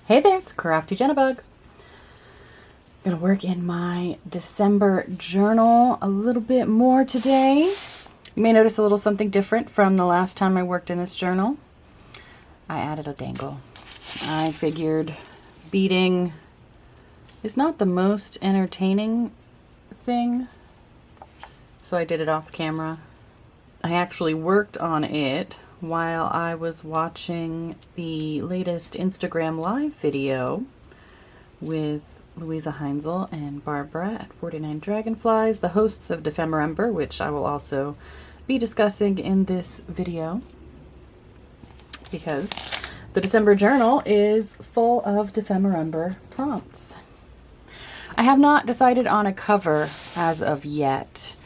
Hey there, it's Crafty Jennabug. I'm gonna work in my December journal a little bit more today. You may notice a little something different from the last time I worked in this journal. I added a dangle. I figured beading is not the most entertaining thing, so I did it off camera. I actually worked on it while I was watching the latest Instagram live video with Louisa Heinzel and Barbara at 49 Dragonflies, the hosts of Dephemerember, which I will also be discussing in this video because the December journal is full of Dephemerember prompts. I have not decided on a cover as of yet,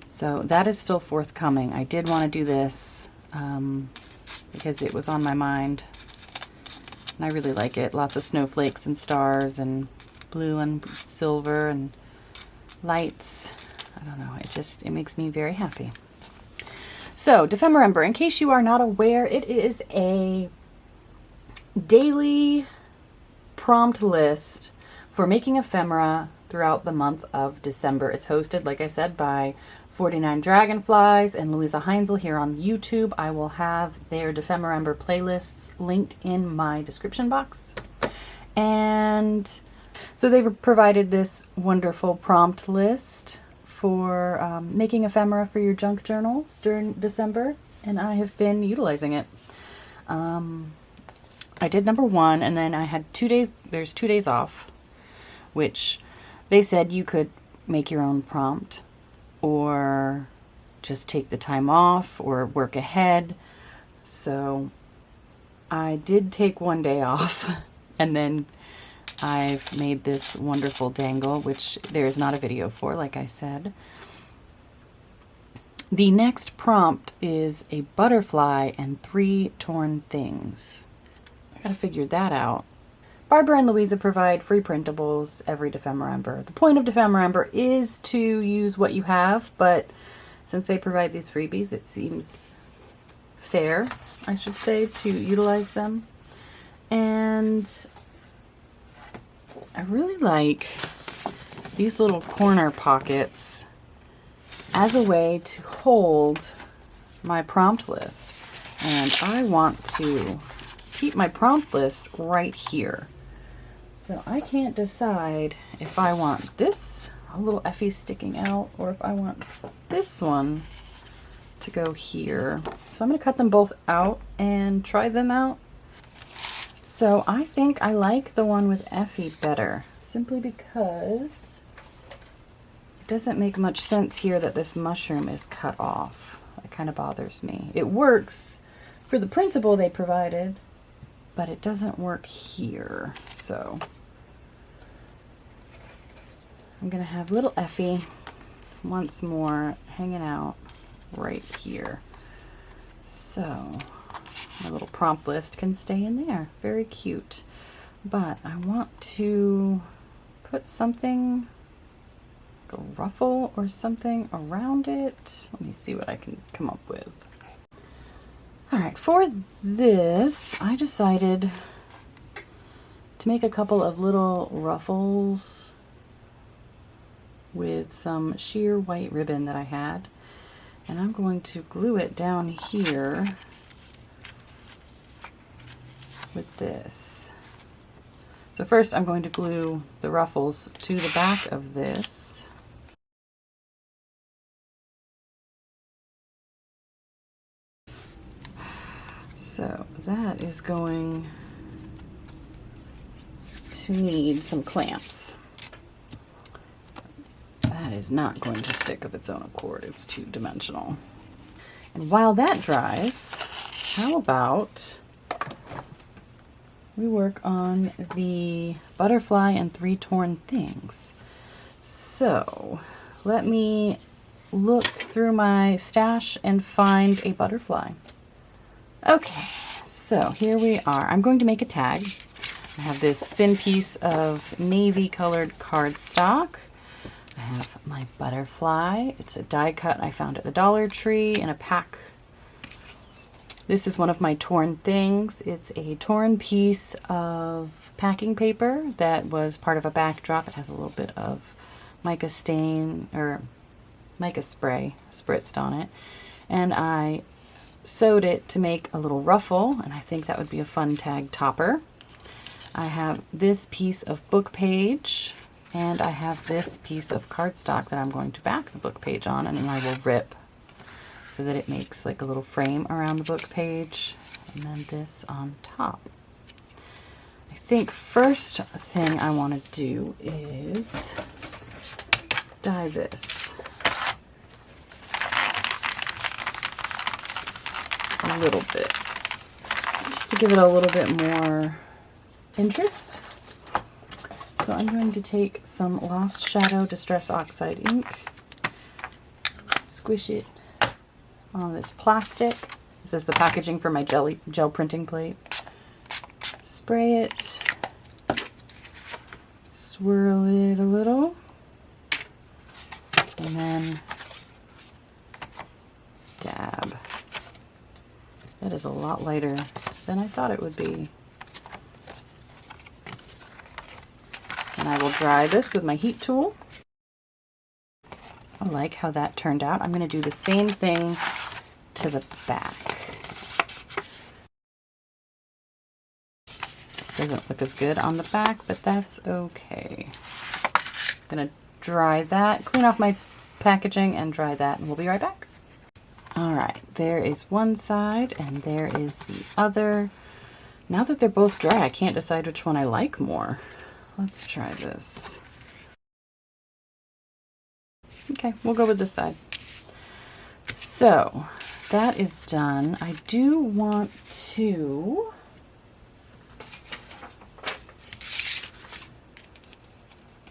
so that is still forthcoming. I did want to do this because it was on my mind, and I really like it. Lots of snowflakes and stars and blue and silver and lights. I don't know, it makes me very happy. So, Dephemerember, in case you are not aware, it is a daily prompt list for making ephemera throughout the month of December. It's hosted, like I said, by 49 Dragonflies and Louisa Heinzel here on YouTube. I will have their Dephemerember playlists linked in my description box. And so they've provided this wonderful prompt list for making ephemera for your junk journals during December, and I have been utilizing it. I did number 1, and then I had 2 days, there's 2 days off, which they said you could make your own prompt or just take the time off or work ahead. So I did take 1 day off, and then I've made this wonderful dangle, which there is not a video for, like I said. The next prompt is a butterfly and 3 torn things. I gotta figure that out. Barbara and Louisa provide free printables every Dephemerember. The point of Dephemerember is to use what you have, but since they provide these freebies, it seems fair, I should say, to utilize them. And I really like these little corner pockets as a way to hold my prompt list. And I want to keep my prompt list right here. So I can't decide if I want this, a little Effie sticking out, or if I want this one to go here. So I'm going to cut them both out and try them out. So I think I like the one with Effie better, simply because it doesn't make much sense here that this mushroom is cut off. That kind of bothers me. It works for the printable they provided, but it doesn't work here. So I'm gonna have little Effie once more hanging out right here. So my little prompt list can stay in there. Very cute. But I want to put something, like a ruffle or something around it. Let me see what I can come up with. Alright, for this, I decided to make a couple of little ruffles with some sheer white ribbon that I had. And I'm going to glue it down here with this. So first I'm going to glue the ruffles to the back of this. So that is going to need some clamps. That is not going to stick of its own accord. It's two-dimensional. And while that dries, how about we work on the butterfly and 3 torn things. So let me look through my stash and find a butterfly. Okay, so here we are. I'm going to make a tag. I have this thin piece of navy colored cardstock. I have my butterfly. It's a die cut I found at the Dollar Tree in a pack This is one of my torn things. It's a torn piece of packing paper that was part of a backdrop. It has a little bit of mica stain or mica spray spritzed on it. And I sewed it to make a little ruffle, and I think that would be a fun tag topper. I have this piece of book page, and I have this piece of cardstock that I'm going to back the book page on, and then I will rip so that it makes like a little frame around the book page, and then this on top. I think first thing I want to do is dye this a little bit, just to give it a little bit more interest. So I'm going to take some Lost Shadow Distress Oxide ink, squish it on this plastic. This is the packaging for my gel printing plate. Spray it, swirl it a little, and then dab. That is a lot lighter than I thought it would be. And I will dry this with my heat tool. I like how that turned out. I'm going to do the same thing to the back. Doesn't look as good on the back, but that's okay. I'm going to dry that, clean off my packaging and dry that, and we'll be right back. All right, there is one side and there is the other. Now that they're both dry, I can't decide which one I like more. Let's try this. Okay, we'll go with this side. So that is done. I do want to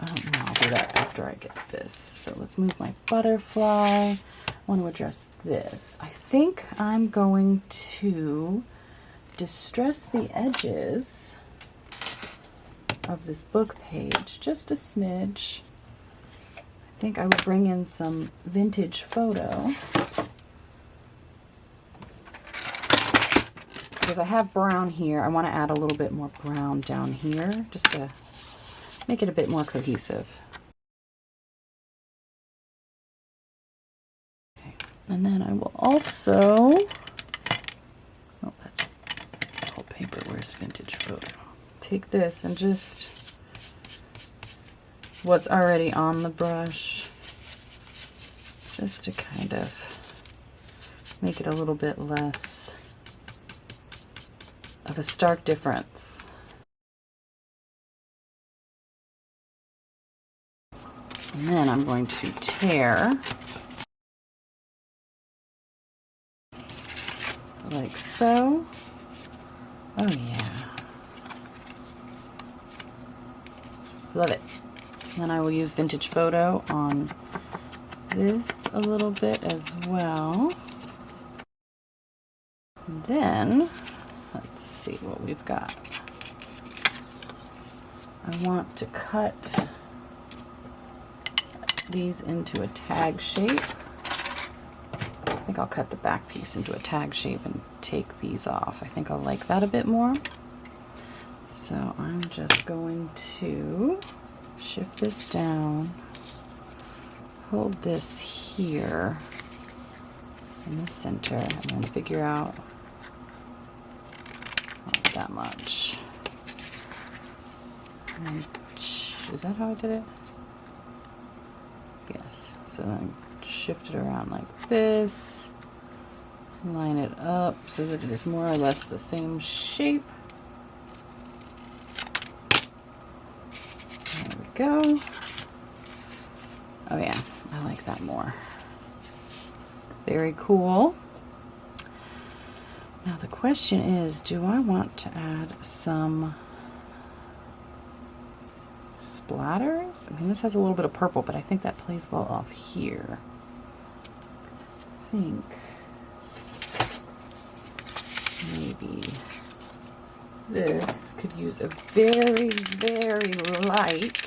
I'll do that after I get this. So let's move my butterfly. I want to address this. I think I'm going to distress the edges of this book page just a smidge. I think I would bring in some vintage photo, because I have brown here. I want to add a little bit more brown down here just to make it a bit more cohesive. Okay. And then I will also, oh, that's old paper. Where's vintage photo? Take this and just what's already on the brush, just to kind of make it a little bit less of a stark difference. And then I'm going to tear like so. Oh yeah. Love it. And then I will use vintage photo on this a little bit as well. And then, let's see what we've got. I want to cut these into a tag shape. I think I'll cut the back piece into a tag shape and take these off. I think I'll like that a bit more. So I'm just going to shift this down, hold this here in the center, and then figure out not that much. And is that how I did it? Yes. So then shift it around like this, line it up so that it is more or less the same shape. There we go. Oh yeah, I like that more. Very cool. Now the question is, do I want to add some splatters? I mean, this has a little bit of purple, but I think that plays well off here. I think maybe this could use a very, very light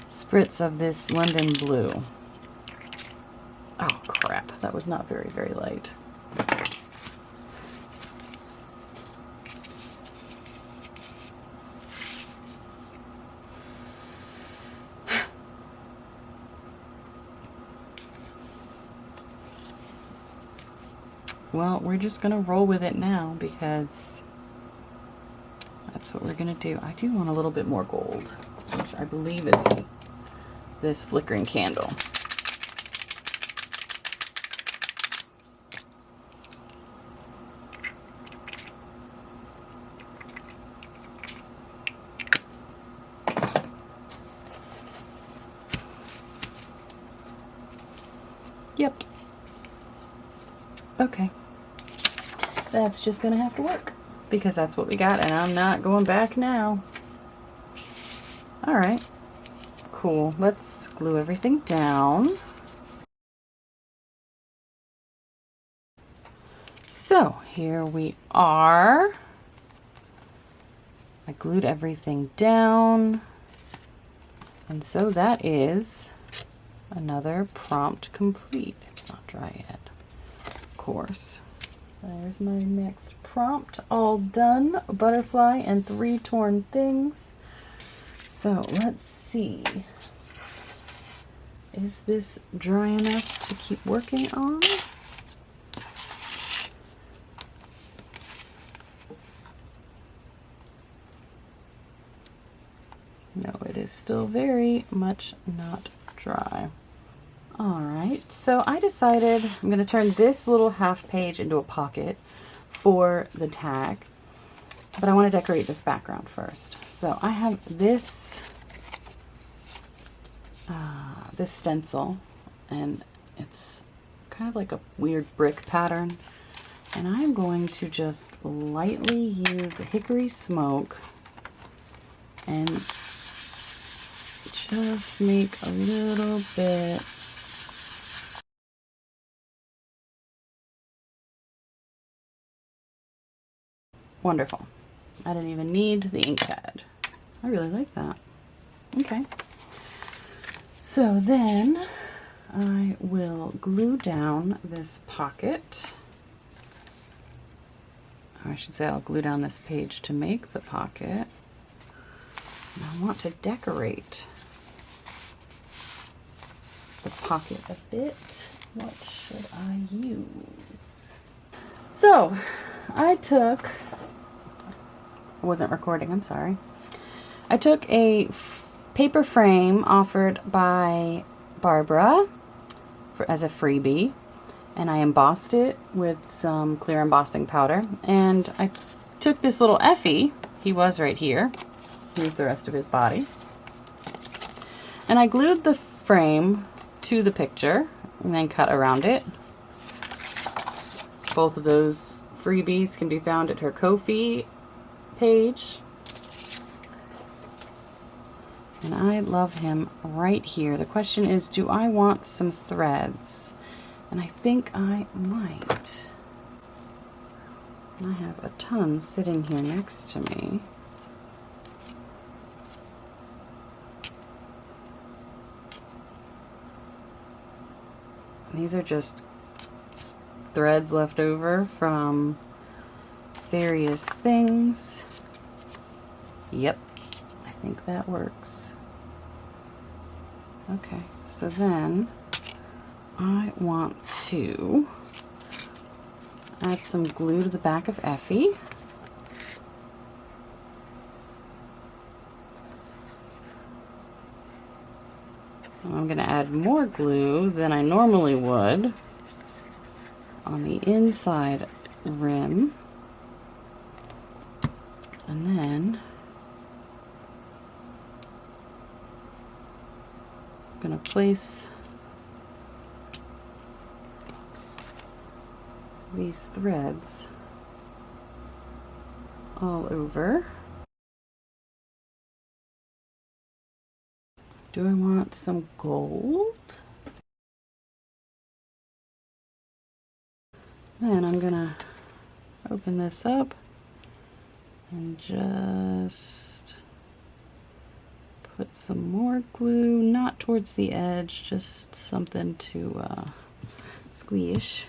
spritz of this London blue. Oh crap, that was not very, very light. well, we're just gonna roll with it now because that's what we're gonna do. I do want a little bit more gold, which I believe is this flickering candle. Yep. Okay. That's just gonna have to work because that's what we got and I'm not going back now. All right. Cool. Let's glue everything down. So here we are. I glued everything down. And so that is another prompt complete. It's not dry yet, of course. There's my next prompt, all done. Butterfly and 3 torn things. So let's see. Is this dry enough to keep working on? No, it is still very much not dry. All right, so I decided I'm going to turn this little half page into a pocket for the tag, but I want to decorate this background first. So I have this this stencil, and it's kind of like a weird brick pattern, and I'm going to just lightly use hickory smoke and just make a little bit. Wonderful. I didn't even need the ink pad. I really like that. Okay. So then I will glue down this pocket. Or I should say I'll glue down this page to make the pocket. And I want to decorate the pocket a bit. What should I use? So I wasn't recording, I'm sorry. I took a paper frame offered by Barbara as a freebie, and I embossed it with some clear embossing powder, and I took this little Effie, he was right here, here's the rest of his body, and I glued the frame to the picture and then cut around it. Both of those freebies can be found at her Ko-fi page. And I love him right here. The question is, do I want some threads? And I think I might. I have a ton sitting here next to me. These are just threads left over from various things. Yep, I think that works. Okay, so then I want to add some glue to the back of Effie. I'm going to add more glue than I normally would on the inside rim. And then I'm going to place these threads all over. Do I want some gold? Then I'm gonna open this up and just put some more glue, not towards the edge, just something to squish.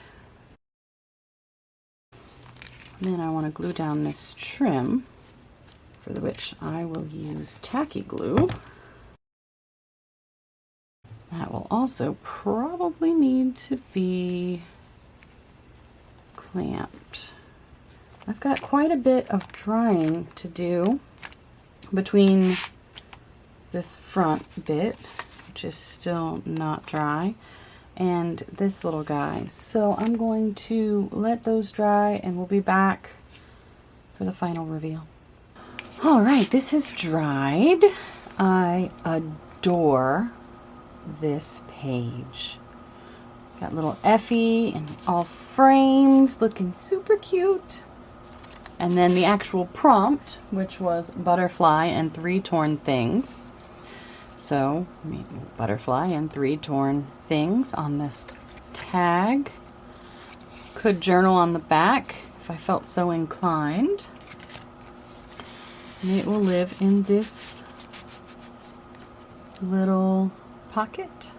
And then I want to glue down this trim, for which I will use tacky glue. That will also probably need to be clamped. I've got quite a bit of drying to do between this front bit, which is still not dry, and this little guy. So I'm going to let those dry and we'll be back for the final reveal. All right, this is dried. I adore this page. Got little Effie and all framed, looking super cute. And then the actual prompt, which was butterfly and 3 torn things. So, butterfly and 3 torn things on this tag. Could journal on the back if I felt so inclined. And it will live in this little pocket.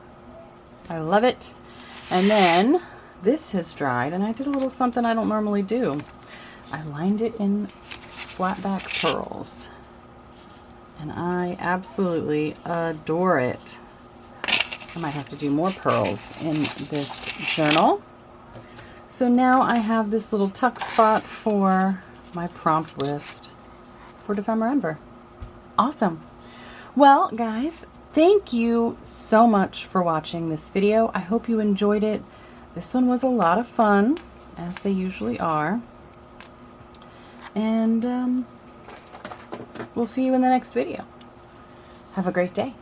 I love it. And then this has dried, and I did a little something I don't normally do. I lined it in flat back pearls, and I absolutely adore it. I might have to do more pearls in this journal. So now I have this little tuck spot for my prompt list for Dephemerember. Awesome. Well, guys, thank you so much for watching this video. I hope you enjoyed it. This one was a lot of fun, as they usually are. And we'll see you in the next video. Have a great day.